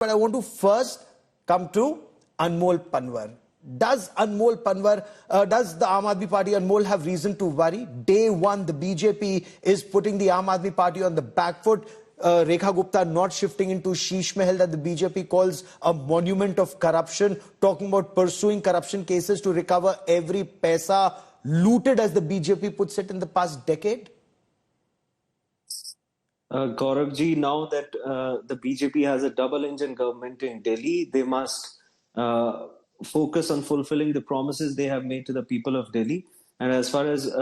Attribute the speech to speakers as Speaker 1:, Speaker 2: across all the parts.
Speaker 1: But I want to first come to Anmol Panwar. Does the Aam Aadmi Party, Anmol, have reason to worry? Day one, the BJP is putting the Aam Aadmi Party on the back foot. Rekha Gupta not shifting into Sheesh Mahal that the BJP calls a monument of corruption, talking about pursuing corruption cases to recover every paisa looted, as the BJP puts it, in the past decade.
Speaker 2: Gauravji, now that the BJP has a double-engine government in Delhi, they must focus on fulfilling the promises they have made to the people of Delhi. And as far as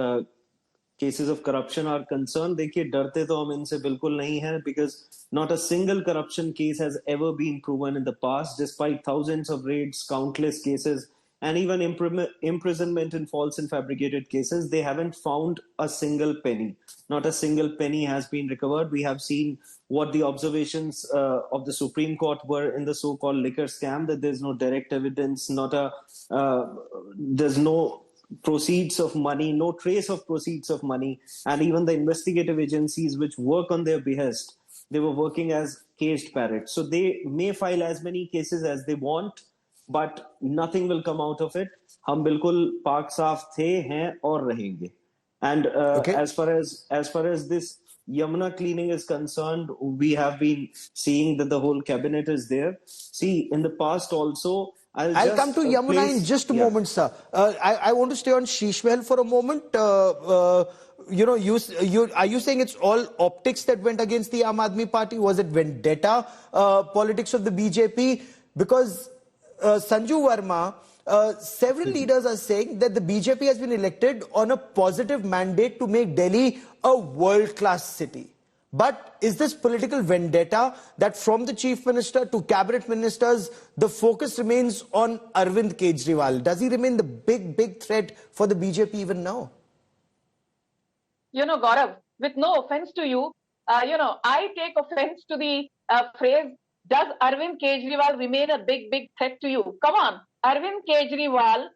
Speaker 2: cases of corruption are concerned, देखिए डरते तो हम इनसे बिल्कुल नहीं हैं, because not a single corruption case has ever been proven in the past, despite thousands of raids, countless cases, and even imprisonment in false and fabricated cases. They haven't found a single penny. Not a single penny has been recovered. We have seen what the observations of the Supreme Court were in the so-called liquor scam, that there's no direct evidence, there's no proceeds of money, no trace of proceeds of money. And even the investigative agencies which work on their behest, they were working as caged parrots. So they may file as many cases as they want, but nothing will come out of it. हम बिल्कुल पाक साफ थे, हैं और रहेंगे. And as far as this Yamuna cleaning is concerned, we have been seeing that the whole cabinet is there. See, in the past also, I'll
Speaker 1: come to Yamuna in just a moment, sir. I want to stay on Sheesh Mahal for a moment. Are you saying it's all optics that went against the Aam Aadmi Party? Was it vendetta politics of the BJP? Because Sanju Verma, several leaders are saying that the BJP has been elected on a positive mandate to make Delhi a world-class city. But is this political vendetta that from the chief minister to cabinet ministers, the focus remains on Arvind Kejriwal? Does he remain the big threat for the BJP even now?
Speaker 3: You know, Gaurav, with no offense to you, I take offense to the phrase, does Arvind Kejriwal remain a big threat to you? Come on, Arvind Kejriwal,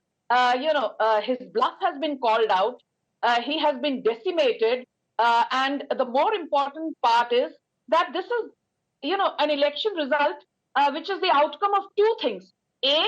Speaker 3: his bluff has been called out. He has been decimated. And the more important part is that this is, an election result which is the outcome of two things. A,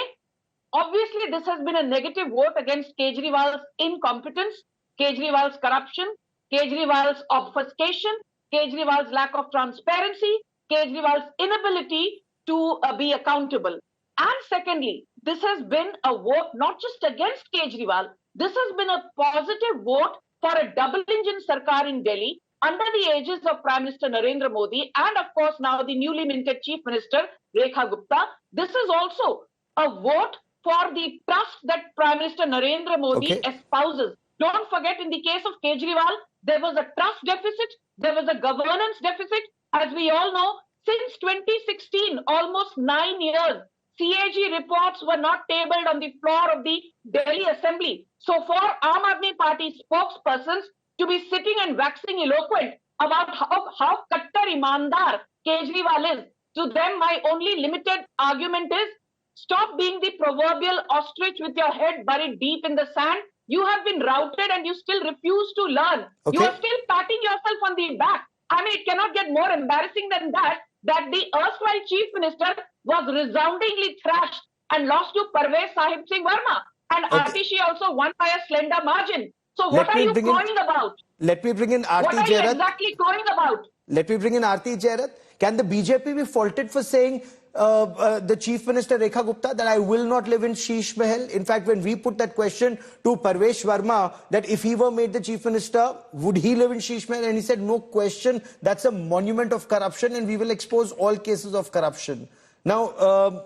Speaker 3: obviously this has been a negative vote against Kejriwal's incompetence, Kejriwal's corruption, Kejriwal's obfuscation, Kejriwal's lack of transparency, Kejriwal's inability to be accountable. And secondly, this has been a vote not just against Kejriwal, this has been a positive vote for a double-engine Sarkar in Delhi under the aegis of Prime Minister Narendra Modi and, of course, now the newly minted Chief Minister Rekha Gupta. This is also a vote for the trust that Prime Minister Narendra Modi espouses. Don't forget, in the case of Kejriwal, there was a trust deficit, there was a governance deficit. As we all know, since 2016, almost 9 years, CAG reports were not tabled on the floor of the Delhi Assembly. So for Aam Aadmi Party spokespersons to be sitting and waxing eloquent about how kattar imandar Kejriwal is, to them my only limited argument is, stop being the proverbial ostrich with your head buried deep in the sand. You have been routed and you still refuse to learn. You are still patting yourself on the back. I mean, it cannot get more embarrassing than that the erstwhile Chief Minister was resoundingly thrashed and lost to Parvez Sahib Singh Verma. And Atishi also won by a slender margin. So what are you crowing about?
Speaker 1: Let me bring in Aarti Jairath.
Speaker 3: What are you exactly crowing about?
Speaker 1: Let me bring in Aarti Jairath. Can the BJP be faulted for saying the Chief Minister Rekha Gupta that I will not live in Sheesh Mahal? In fact, when we put that question to Parvesh Verma, that if he were made the Chief Minister, would he live in Sheesh Mahal? And he said, no question, that's a monument of corruption and we will expose all cases of corruption. Now,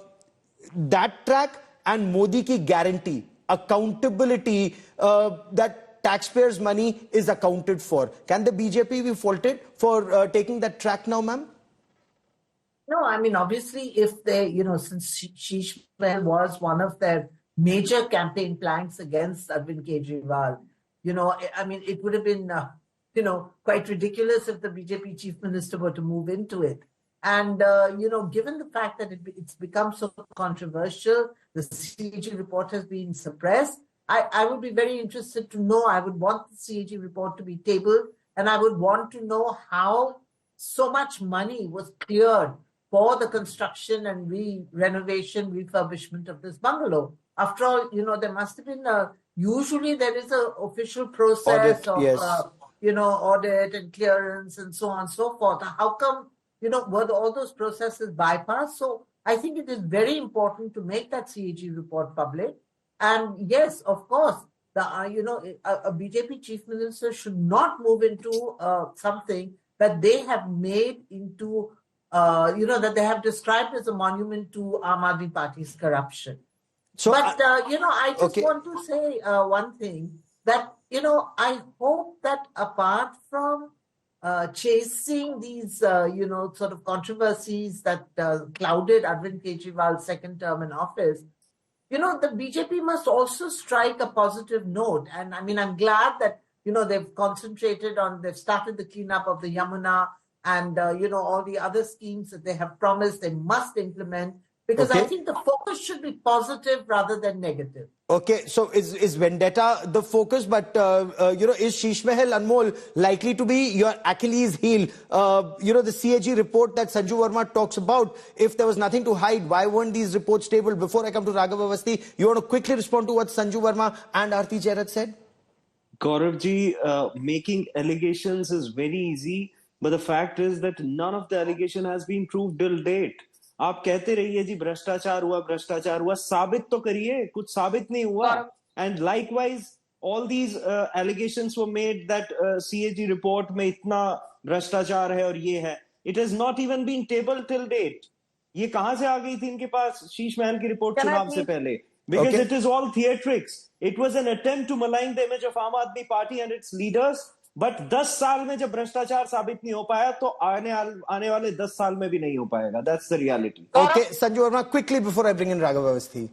Speaker 1: that track and Modi ki guarantee, accountability, that taxpayers' money is accounted for. Can the BJP be faulted for taking that track now, ma'am?
Speaker 4: No, I mean, obviously, if they, since Sheesh Mahal was one of their major campaign planks against Arvind Kejriwal, I mean, it would have been, quite ridiculous if the BJP chief minister were to move into it. And, given the fact that it's become so controversial, the CAG report has been suppressed, I would be very interested to know, I would want the CAG report to be tabled, and I would want to know how so much money was cleared for the construction and renovation, refurbishment of this bungalow. After all, there must have been usually there is an official process
Speaker 1: Audit,
Speaker 4: of,
Speaker 1: yes.
Speaker 4: audit and clearance and so on and so forth. How come, were all those processes bypassed? So I think it is very important to make that CAG report public. And yes, of course, a BJP chief minister should not move into something that they have made into, that they have described as a monument to Aam Aadmi Party's corruption. So, but, I just want to say one thing, that, I hope that apart from chasing these, sort of controversies that clouded Arvind Kejriwal's second term in office, the BJP must also strike a positive note. And I mean, I'm glad that, they've they've started the cleanup of the Yamuna and, all the other schemes that they have promised they must implement. Because I think the focus should be positive rather than negative.
Speaker 1: Okay, so is vendetta the focus? But, is Sheesh Mahal, Anmol, likely to be your Achilles heel? The CAG report that Sanju Verma talks about, if there was nothing to hide, why weren't these reports tabled? Before I come to Raghav Avasthi, you want to quickly respond to what Sanju Verma and Aarti Jairat said?
Speaker 2: Gauravji, making allegations is very easy, but the fact is that none of the allegation has been proved till date. आप कहते रहिए जी भ्रष्टाचार हुआ, साबित तो करिए, कुछ साबित नहीं हुआ. And likewise, all these allegations were made that CAG report में इतना भ्रष्टाचार है और ये है. It has not even been tabled till date. ये कहाँ से आ गई थी इनके पास शीश महल की रिपोर्ट चुनाव से पहले? Because it is all theatrics. It was an attempt to malign the image of Aam Aadmi Party and its leaders. But 10 साल में जब भ्रष्टाचार साबित नहीं हो पाया तो आने वाले 10 साल में भी नहीं हो पाएगा. That's the reality.
Speaker 1: Okay, Sanju Verma, quickly before I bring in Raghav Avasthi.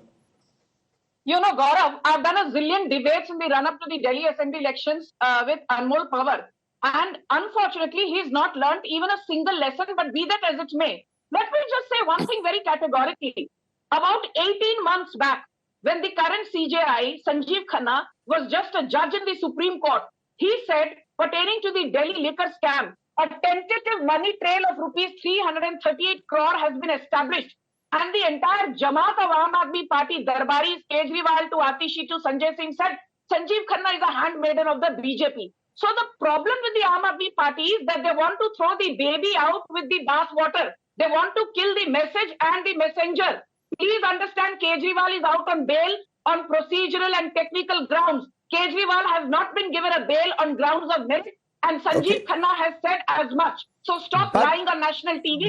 Speaker 3: Gaurav, I've done a zillion debates in the run-up to the Delhi Assembly elections with Anmol Pawar. And unfortunately, he's not learnt even a single lesson, but be that as it may. Let me just say one thing very categorically. About 18 months back, when the current CJI, Sanjeev Khanna, was just a judge in the Supreme Court, he said, pertaining to the Delhi liquor scam, a tentative money trail of rupees 338 crore has been established. And the entire Jamaat of Aam Aadmi Party, Darbaris, Kejriwal to Atishi to Sanjay Singh said, Sanjeev Khanna is a handmaiden of the BJP. So the problem with the Aam Aadmi Party is that they want to throw the baby out with the bathwater. They want to kill the message and the messenger. Please understand, Kejriwal is out on bail on procedural and technical grounds. Kejriwal has not been given a bail on grounds of merit, and Sanjeev Khanna has said as much. So stop lying on national TV.